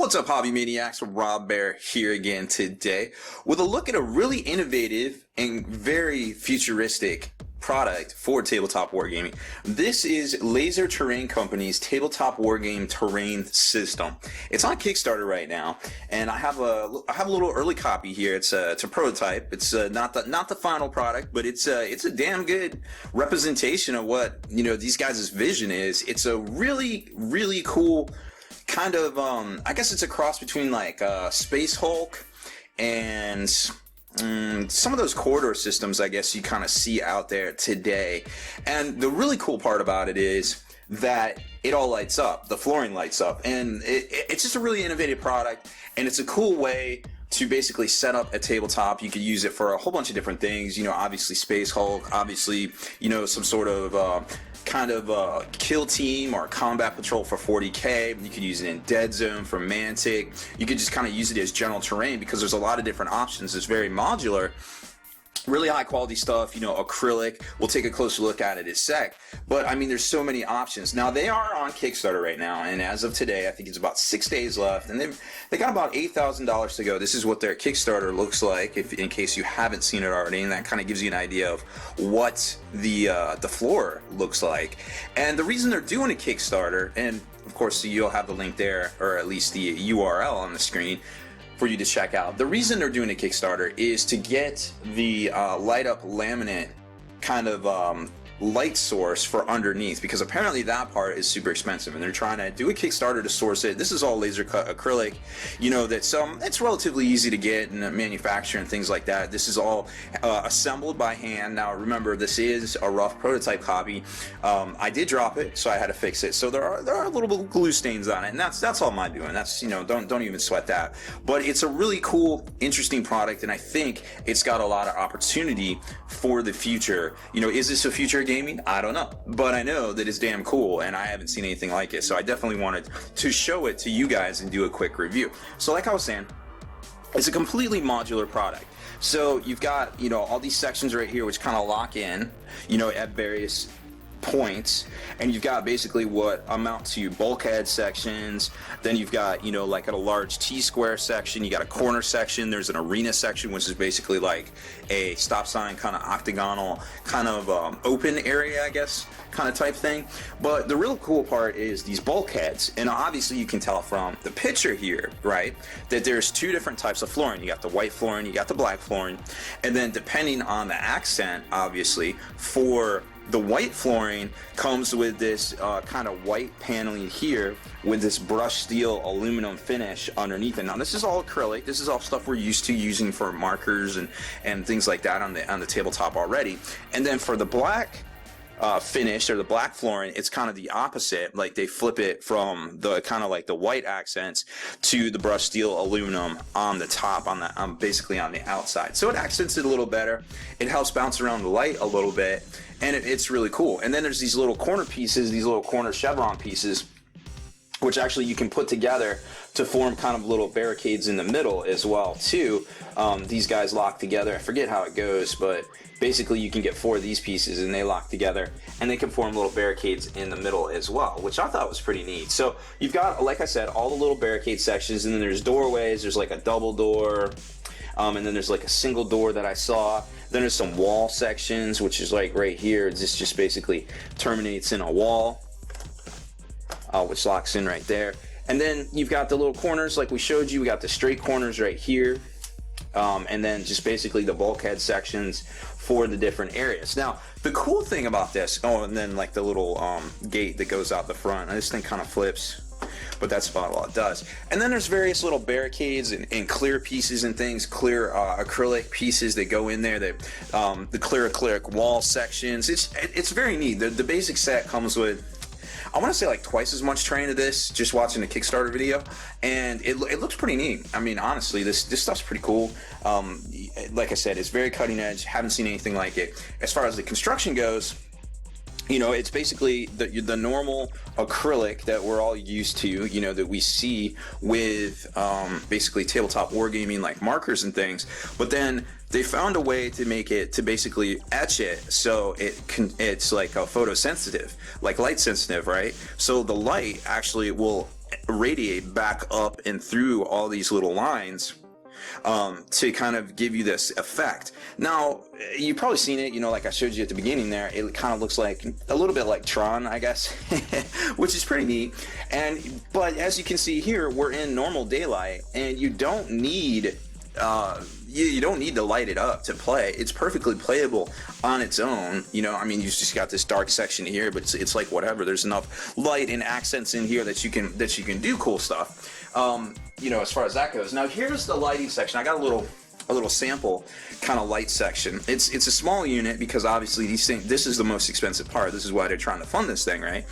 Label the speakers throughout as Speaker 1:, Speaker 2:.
Speaker 1: What's up, Hobby Maniacs? Rob Bear here again today with a look at a really innovative and very futuristic product for tabletop wargaming. This is Laser Terrain Company's tabletop wargame terrain system. It's on Kickstarter right now, and I have a little early copy here. It's a prototype. It's not the final product, but it's a damn good representation of what these guys' vision is. It's a really cool kind of I guess it's a cross between like Space Hulk and some of those corridor systems I guess you kind of see out there today. And the really cool part about it is that it all lights up. The flooring lights up, and it's just a really innovative product, and it's a cool way to basically set up a tabletop. You could use it for a whole bunch of different things, obviously Space Hulk, obviously some sort of kind of kill team or combat patrol for 40k. You could use it in Dead Zone for Mantic. You could just kind of use it as general terrain because there's a lot of different options. It's very modular. Really high quality stuff, acrylic. We'll take a closer look at it in a sec. But I mean, there's so many options. Now they are on Kickstarter right now, and as of today, I think it's about 6 days left, and they got about $8,000 to go. This is what their Kickstarter looks like, in case you haven't seen it already, and that kind of gives you an idea of what the floor looks like. And the reason they're doing a Kickstarter, and of course you'll have the link there, or at least the URL on the screen for you to check out. The reason they're doing a Kickstarter is to get the light up laminate kind of light source for underneath, because apparently that part is super expensive, and they're trying to do a Kickstarter to source it. This is all laser cut acrylic, that's it's relatively easy to get and manufacture and things like that. This is all assembled by hand. Now remember, this is a rough prototype copy. I did drop it, so I had to fix it. So there are a little bit of glue stains on it, and that's all I'm doing. That's don't even sweat that. But it's a really cool, interesting product, and I think it's got a lot of opportunity for the future. Is this a future gaming? I don't know, but I know that it's damn cool, and I haven't seen anything like it, so I definitely wanted to show it to you guys and do a quick review. So like I was saying, it's a completely modular product. So you've got all these sections right here which kind of lock in at various points, and you've got basically what amount to bulkhead sections. Then you've got like a large T-square section, you got a corner section, there's an arena section, which is basically like a stop sign kind of octagonal kind of open area, I guess, kind of type thing. But the real cool part is these bulkheads, and obviously you can tell from the picture here, right, that there's two different types of flooring. You got the white flooring, you got the black flooring, and then depending on the accent, obviously, for the white flooring comes with this kind of white paneling here with this brushed steel aluminum finish underneath it. Now this is all acrylic. This is all stuff we're used to using for markers and things like that on the tabletop already. And then for the black finish, or the black flooring, it's kind of the opposite. Like they flip it from the kind of like the white accents to the brushed steel aluminum on the top, basically on the outside. So it accents it a little better. It helps bounce around the light a little bit, and it's really cool. And then there's these little corner pieces, these little corner chevron pieces, which actually you can put together to form kind of little barricades in the middle as well too. These guys lock together. I forget how it goes, but basically you can get 4 of these pieces and they lock together, and they can form little barricades in the middle as well, which I thought was pretty neat. So you've got, like I said, all the little barricade sections, and then there's doorways. There's like a double door, and then there's like a single door that I saw. Then there's some wall sections, which is like right here. This just basically terminates in a wall, which locks in right there. And then you've got the little corners like we showed you. We got the straight corners right here, and then just basically the bulkhead sections for the different areas. Now the cool thing about this, and then like the little gate that goes out the front, and this thing kind of flips, but that's about all it does. And then there's various little barricades and clear pieces and things, clear acrylic pieces that go in there, that the clear acrylic wall sections. It's very neat. The basic set comes with, I want to say, like twice as much terrain of this, just watching the Kickstarter video, and it looks pretty neat. I mean, honestly, this stuff's pretty cool. Like I said, it's very cutting edge. Haven't seen anything like it. As far as the construction goes, it's basically the normal acrylic that we're all used to, that we see with basically tabletop wargaming, like markers and things. But then they found a way to make it, to basically etch it so it's like a photosensitive, like light sensitive, right? So the light actually will radiate back up and through all these little lines to kind of give you this effect. Now, you've probably seen it, you know, like I showed you at the beginning there, it kind of looks like a little bit like Tron, I guess, which is pretty neat. But as you can see here, we're in normal daylight, and you don't need you don't need to light it up to play. It's perfectly playable on its own. You know, I mean, you just got this dark section here, but it's like whatever. There's enough light and accents in here that you can do cool stuff. You know, as far as that goes. Now here's the lighting section. I got a little sample kind of light section. It's a small unit because obviously this is the most expensive part. This is why they're trying to fund this thing, right?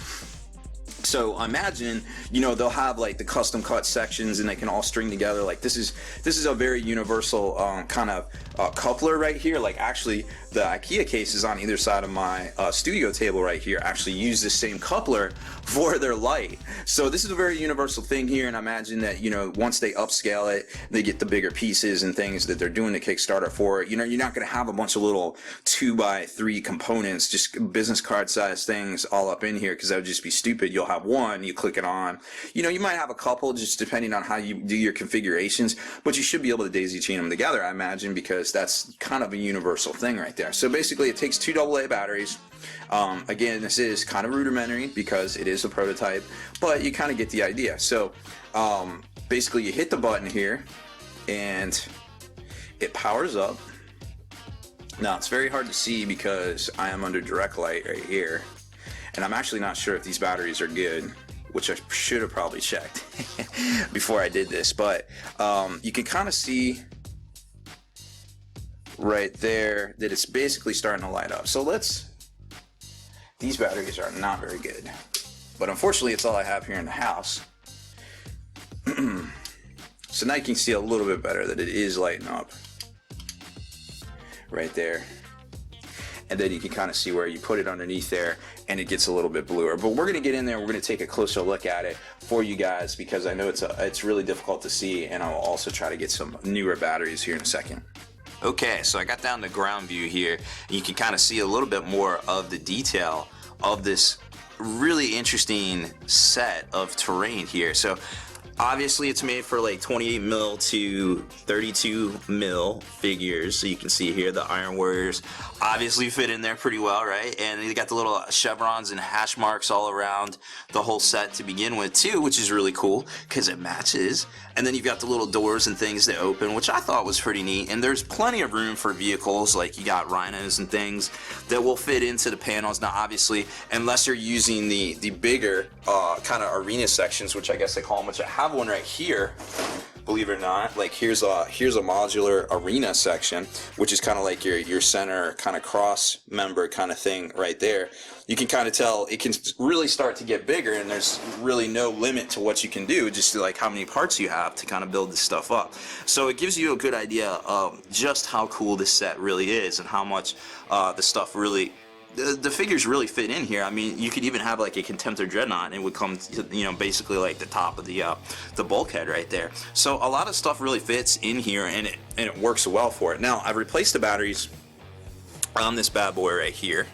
Speaker 1: So imagine, you know, they'll have like the custom cut sections and they can all string together. Like this is a very universal kind of coupler right here. Like actually the IKEA cases on either side of my studio table right here actually use the same coupler for their light. So this is a very universal thing here, and I imagine that, you know, once they upscale it, they get the bigger pieces and things that they're doing the Kickstarter for it. You know, you're not going to have a bunch of little 2x3 components, just business card size things all up in here, because that would just be stupid. You'll have one, you click it on. You know, you might have a couple just depending on how you do your configurations, but you should be able to daisy chain them together, I imagine, because that's kind of a universal thing right there. So basically it takes 2 AA batteries. Again, this is kind of rudimentary because it is a prototype, but you kind of get the idea. So basically you hit the button here and it powers up. Now it's very hard to see because I am under direct light right here, and I'm actually not sure if these batteries are good, which I should have probably checked before I did this, but you can kind of see right there that it's basically starting to light up. So these batteries are not very good, but unfortunately it's all I have here in the house. So now you can see a little bit better that it is lighting up right there, and then you can kind of see where you put it underneath there and it gets a little bit bluer. But we're going to get in there, we're going to take a closer look at it for you guys, because I know it's really difficult to see, and I'll also try to get some newer batteries here in a second. Okay, so I got down to ground view here, and you can kind of see a little bit more of the detail of this really interesting set of terrain here. So obviously it's made for like 28 mil to 32 mil figures. So you can see here the Iron Warriors obviously fit in there pretty well, right? And you got the little chevrons and hash marks all around the whole set to begin with too, which is really cool because it matches. And then you've got the little doors and things that open, which I thought was pretty neat. And there's plenty of room for vehicles, like you got rhinos and things that will fit into the panels. Now obviously, unless you're using the bigger kind of arena sections, which I guess they call them, which I have one right here, believe it or not. Like here's a modular arena section, which is kind of like your center kind of cross member kind of thing right there. You can kind of tell it can really start to get bigger, and there's really no limit to what you can do, just like how many parts you have to kind of build this stuff up. So it gives you a good idea of just how cool this set really is and how much the stuff really, the figures really fit in here. I mean, you could even have like a Contemptor Dreadnought and it would come to, you know, basically like the top of the bulkhead right there. So a lot of stuff really fits in here, and it works well for it. Now I've replaced the batteries on this bad boy right here,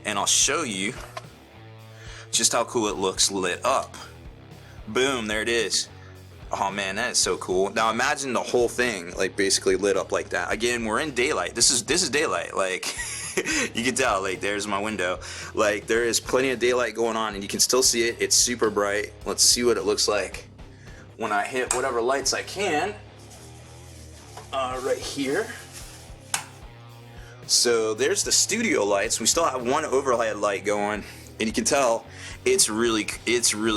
Speaker 1: and I'll show you just how cool it looks lit up. Boom, there it is. Oh man, that is so cool. Now imagine the whole thing like basically lit up like that. Again, we're in daylight. This is daylight. Like you can tell, like there's my window. Like there is plenty of daylight going on, and you can still see it. It's super bright. Let's see what it looks like when I hit whatever lights I can. Right here. So there's the studio lights. We still have one overhead light going, and you can tell it's really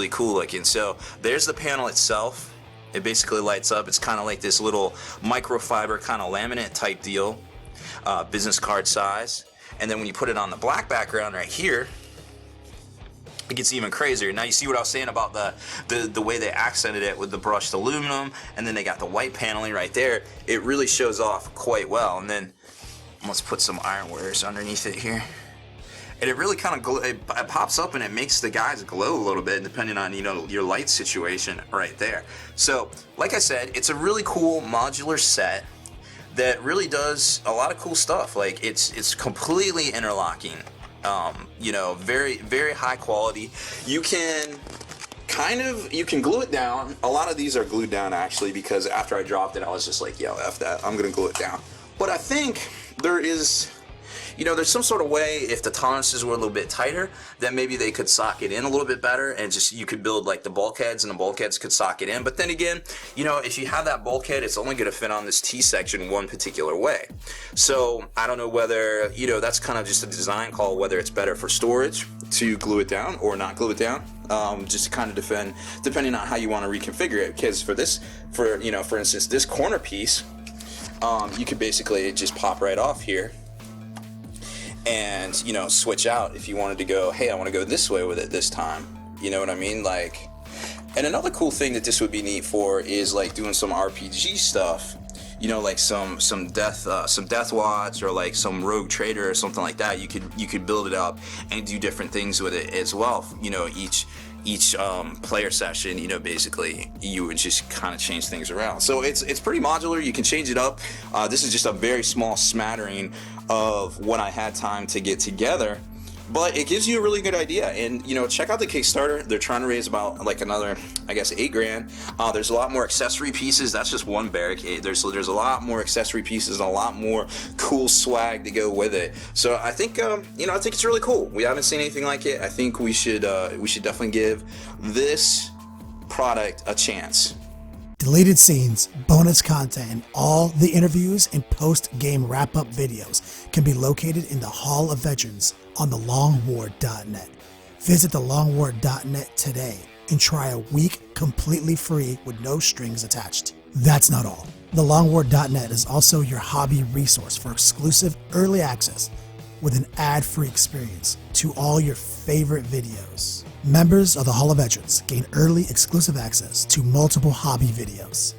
Speaker 1: cool looking. So there's the panel itself. It basically lights up. It's kind of like this little microfiber kind of laminate type deal, business card size. And then when you put it on the black background right here, it gets even crazier. Now you see what I was saying about the way they accented it with the brushed aluminum, and then they got the white paneling right there. It really shows off quite well. And then let's put some Iron Warriors underneath it here. And it really kind of it pops up, and it makes the guys glow a little bit depending on, you know, your light situation right there. So like I said, it's a really cool modular set that really does a lot of cool stuff. Like it's completely interlocking, you know, very high quality. You can you can glue it down. A lot of these are glued down actually, because after I dropped it, I was just like, yo, F that, I'm gonna glue it down. But I think there is, there's some sort of way, if the tolerances were a little bit tighter, then maybe they could sock it in a little bit better, and just, you could build like the bulkheads, and the bulkheads could sock it in. But then again, if you have that bulkhead, it's only going to fit on this T-section one particular way. So I don't know whether, that's kind of just a design call, whether it's better for storage to glue it down or not glue it down. Just to kind of depending on how you want to reconfigure it. Because for instance, this corner piece, you could basically just pop right off here and switch out if you wanted to go, hey, I want to go this way with it this time. You know what I mean? Like, and another cool thing that this would be neat for is like doing some RPG stuff. Like some death watch, or like some rogue trader or something like that. You could build it up and do different things with it as well. Each player session, basically you would just kind of change things around. So it's pretty modular. You can change it up. This is just a very small smattering of what I had time to get together, but it gives you a really good idea. And check out the Kickstarter. They're trying to raise about like another, I guess, $8,000. There's a lot more accessory pieces. That's just one barricade. There's a lot more accessory pieces and a lot more cool swag to go with it. So I think I think it's really cool. We haven't seen anything like it. I think we should definitely give this product a chance.
Speaker 2: Deleted scenes, bonus content, and all the interviews and post-game wrap-up videos can be located in the Hall of Veterans on thelongwar.net. Visit thelongwar.net today and try a week completely free with no strings attached. That's not all. Thelongwar.net is also your hobby resource for exclusive early access with an ad-free experience to all your favorite videos. Members of the Hall of Veterans gain early exclusive access to multiple hobby videos,